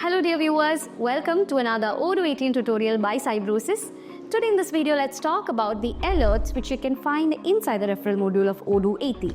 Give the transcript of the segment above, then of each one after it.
Hello dear viewers, welcome to another Odoo 18 tutorial by Cybrosys. Today in this video, let's talk about the alerts which you can find inside the referral module of Odoo 18.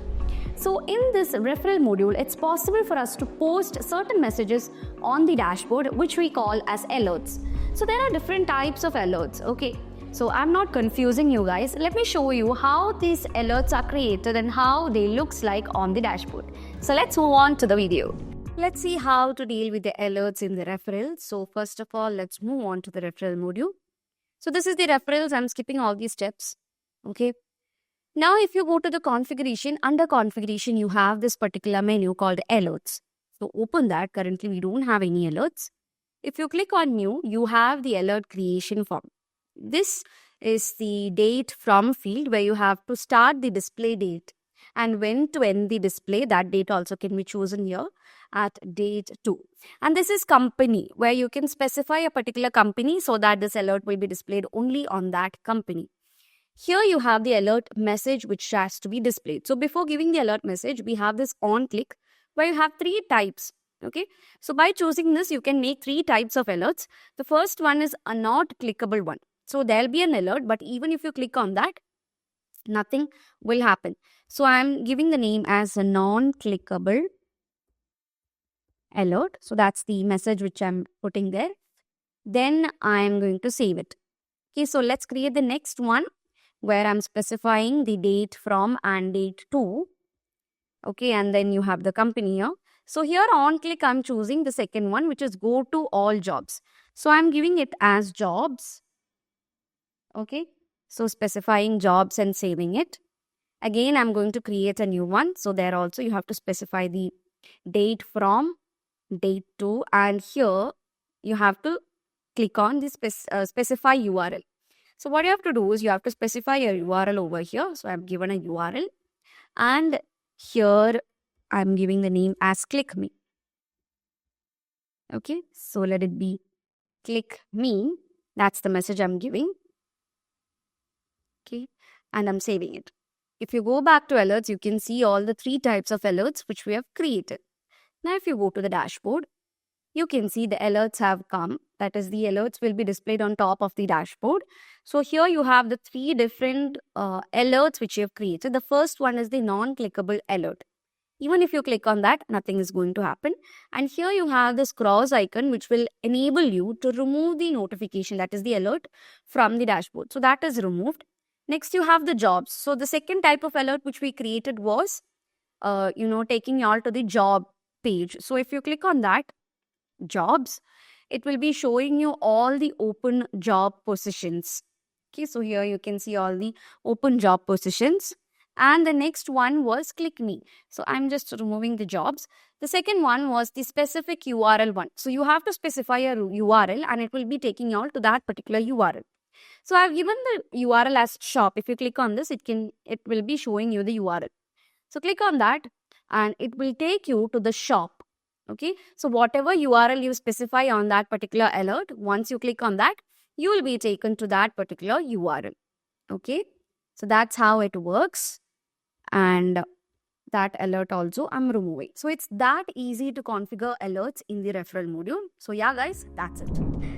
So in this referral module, it's possible for us to post certain messages on the dashboard which we call as alerts. So there are different types of alerts, okay? So I'm not confusing you guys. Let me show you how these alerts are created and how they looks like on the dashboard. So let's move on to the video. Let's see how to deal with the alerts in the referral. So first of all, let's move on to the referral module. So this is the referrals. I'm skipping all these steps. Okay. Now, if you go to the configuration, under configuration, you have this particular menu called alerts. So open that. Currently, we don't have any alerts. If you click on new, you have the alert creation form. This is the date from field where you have to start the display date and when to end the display. That date also can be chosen here at date 2. And this is company where you can specify a particular company so that this alert will be displayed only on that company. Here you have the alert message which has to be displayed. So before giving the alert message, we have this on click where you have 3 types. Okay. So by choosing this, you can make 3 types of alerts. The first one is a not clickable one. So there'll be an alert, but even if you click on that, nothing will happen. So I'm giving the name as a non-clickable alert. So that's the message which I'm putting there. Then I'm going to save it. Okay, so let's create the next one where I'm specifying the date from and date to. Okay, and then you have the company here. So here on click, I'm choosing the second one, which is go to all jobs. So I'm giving it as jobs. Okay, so specifying jobs and saving it. Again, I'm going to create a new one. So there also you have to specify the date from, date to, and here you have to click on the specify URL. So what you have to do is you have to specify a URL over here. So I've given a URL and here I'm giving the name as click me. Okay, so let it be click me. That's the message I'm giving. Okay, and I'm saving it. If you go back to alerts, you can see all the 3 types of alerts which we have created. Now, if you go to the dashboard, you can see the alerts have come. That is, the alerts will be displayed on top of the dashboard. So here you have the 3 different alerts which you have created. The first one is the non-clickable alert. Even if you click on that, nothing is going to happen. And here you have this cross icon which will enable you to remove the notification, that is the alert, from the dashboard. So that is removed. Next, you have the jobs. So the second type of alert which we created was, taking you all to the job page. So if you click on that, jobs, it will be showing you all the open job positions. Okay, so here you can see all the open job positions. And the next one was click me. So I'm just removing the jobs. The second one was the specific URL one. So you have to specify a URL and it will be taking you all to that particular URL. So I've given the URL as shop. If you click on this, it will be showing you the URL. So click on that and it will take you to the shop. Okay. So whatever URL you specify on that particular alert, once you click on that, you will be taken to that particular URL. Okay. So that's how it works. And that alert also I'm removing. So it's that easy to configure alerts in the referral module. So yeah, guys, that's it.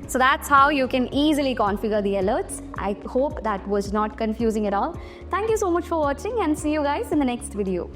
So that's how you can easily configure the alerts. I hope that was not confusing at all. Thank you so much for watching and see you guys in the next video.